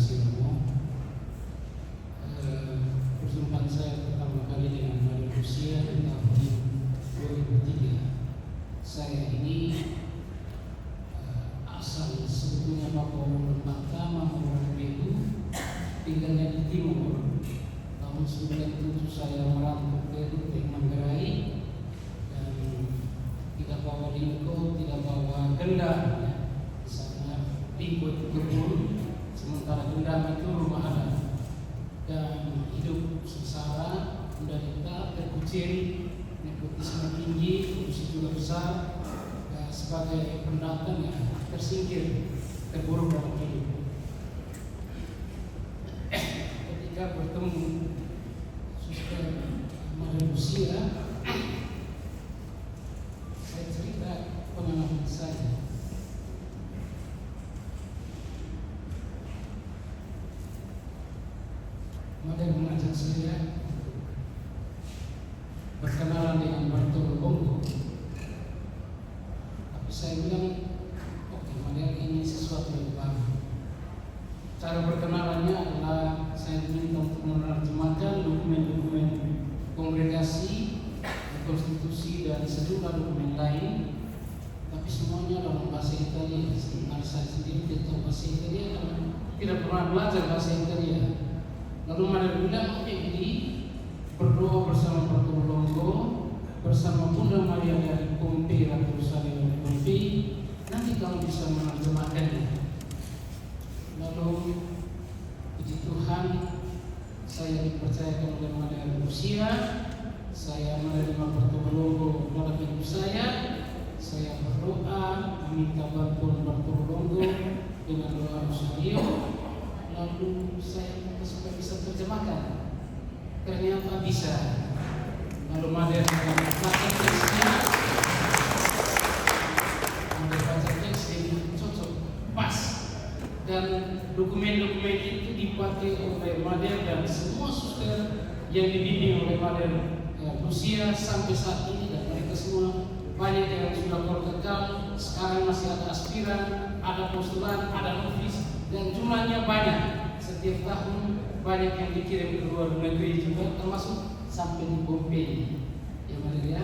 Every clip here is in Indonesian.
kasih Romo. Perjumpaan saya pertama kali dengan Mother Lucia di tahun 2003. Saya ini asal sebetulnya Papua pertama orang Peru, tinggalnya di timur. Tahun 97 saya merantau ke Manggarai dan tidak bawa lingko, tidak bawa gendam. Di sana lingko itu kebun, sementara gendam itu rumah adat. Dan hidup sengsara, menderita, terkucil, nepotisme tinggi, korupsi juga besar. Sebagai pendatang yang tersingkir, terburuk dalam hidup. Ketika bertemu Suster Mother Lucia, saya cerita pengalaman saya. Mother mengajak saya berkenalan dengan Bartolo Longo. Tapi saya bilang, oke, Mother, ini sesuatu yang baru. Cara berkenalannya adalah saya diminta untuk menerjemahkan dokumen-dokumen kongregasi, konstitusi, dan sejumlah dokumen lain. Tapi semuanya dalam bahasa Italia. Sementara saya sendiri tidak tahu bahasa Italia karena tidak pernah belajar bahasa Italia. Lalu Mother bilang, oke, ini berdoa bersama Bartolo Longo, bersama Bunda Maria dari Pompeii, Ratu Rosario dari Pompeii, nanti kamu bisa menerjemahkannya. Lalu puji Tuhan, saya dipercayakan oleh Mother Lucia. Saya menerima Bartolo Longo dalam hidup saya berdoa, meminta bantuan Bartolo Longo dengan doa Rosario. Lalu saya supaya bisa terjemahkan, ternyata bisa. Lalu Mother baca teksnya, Mother baca teks yang cocok, pas, dan dokumen-dokumen itu dipakai oleh Mother dan semua suster yang dibimbing oleh Mother Lucia sampai saat ini, dan mereka semua banyak yang sudah berkekal. Sekarang masih ada aspiran, ada postulan, ada novis, dan jumlahnya banyak. Setiap tahun banyak yang dikirim ke luar negeri juga, termasuk sampai di Pompeii. Ya, Mother ya.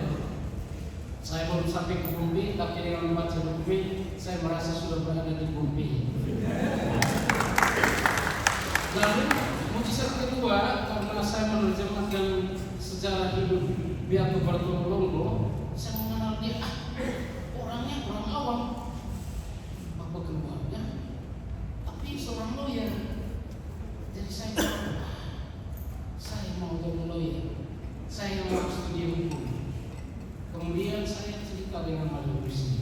Saya baru sampai ke Pompeii, tapi dengan membaca dokumen saya merasa sudah berada di Pompeii. Lalu mujizat kedua, karena saya menerjemahkan sejarah hidup Beato Bartolo Longo, saya mengenal dia. Orangnya orang awam, bapak keluarga, tapi seorang lawyer. Jadi saya mau jadi lawyer, saya mau studi hukum. Kemudian saya cerita dengan Mother Lucia.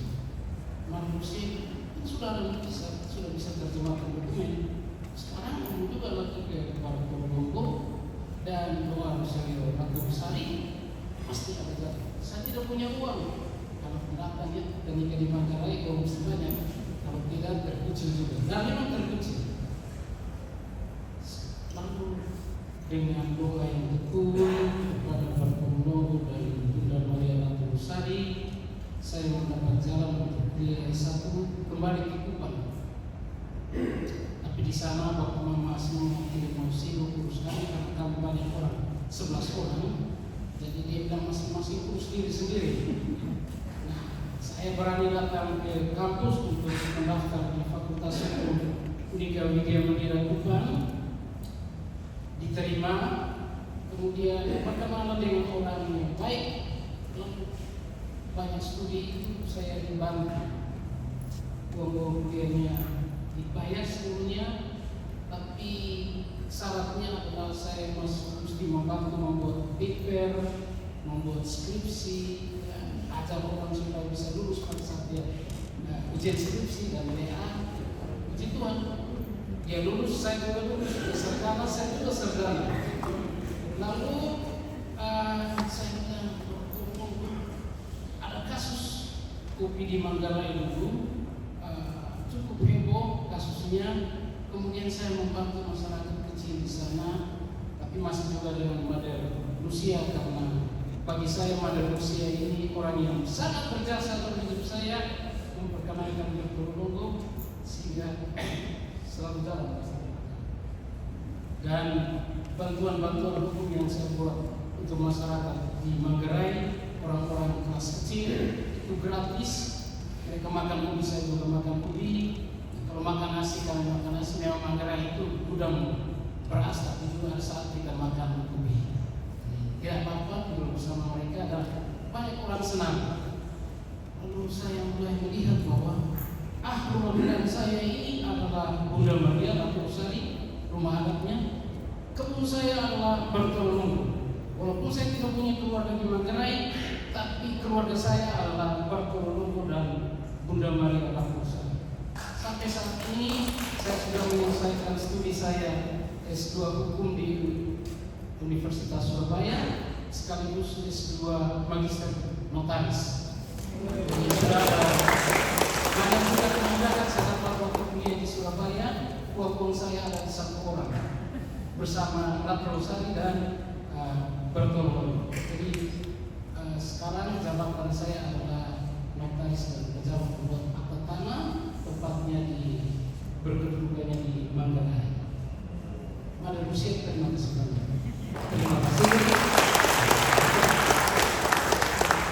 Mother Lucia sudah ada mujizat, sudah bisa terjemahkan dokumen. Sekarang kamu juga lagi ke Bartolo Longo dan doa Rosario Ratu Rosario, pasti ada jalan. Saya tidak punya uang, kalau pendatang ya, dan jika di Manggarai kalau mesti banyak, kalau tidak terkucil juga. Dan memang terkucil. Lalu dengan doa yang tekun kepada Bartolo Longo dan Bunda Maria Ratu Rosario, saya mendapat jalan untuk kuliah S1 kembali ke Kupang. Tapi di sana Bapak Mama semua tidak mau sibuk urus kami karena kami banyak orang, 11 orang. Jadi dia bilang masing-masing urus diri sendiri. Nah, saya berani datang ke kampus untuk mendaftar di Fakultas Hukum Unika Widya Mandira Kupang. Diterima, kemudian berkenalan dengan orang yang baik. Lalu banyak studi itu saya dibantu. Uang kuliahnya dibayar seluruhnya, tapi syaratnya adalah saya mesti membantu membuat paper, membuat skripsi, dan ajar orang supaya bisa lulus pada saat dia ujian skripsi dan WA. Puji Tuhan, dia lulus, saya juga lulus. Dia sarjana, saya juga sarjana. Lalu saya bilang, ada kasus kopi di Manggarai dulu, cukup heboh kasusnya. Kemudian saya membantu masyarakat kecil di sana, tapi masih juga dengan Mother Lucia, karena bagi saya Mother Lucia ini orang yang sangat berjasa dalam hidup saya, memperkenalkan Bartolo Longo sehingga selalu jalan. dan bantuan-bantuan hukum yang saya buat untuk masyarakat di Manggarai, orang-orang kelas kecil itu gratis. Mereka makan ubi, saya juga makan ubi. Kalau makan nasi, kami makan nasi. Memang Manggarai itu gudang beras, tapi juga ada saat kita makan ubi. Tidak apa-apa, duduk bersama mereka dan banyak orang senang. Lalu saya mulai melihat bahwa rumah binaan saya ini adalah Bunda Maria Ratu Rosari, rumah adatnya. Kebun saya adalah Bartolomeo. Walaupun saya tidak punya keluarga di Manggarai, tapi keluarga saya adalah Bartolomeo dan Bunda Maria Ratu Rosari. Sampai saat ini saya sudah menyelesaikan studi saya S2 Hukum di Universitas Surabaya, sekaligus S2 Magister Notaris. Jadi sudah ada kemudahan saya dapat waktu kuliah di Surabaya, walaupun saya ada satu orang bersama Ratu Rosari dan Bartolomeo. Jadi sekarang jabatan saya adalah notaris dan pejabat pembuat akta tanah, tepatnya di berkedudukannya di Manggarai. Terima kasih banyak. Terima kasih.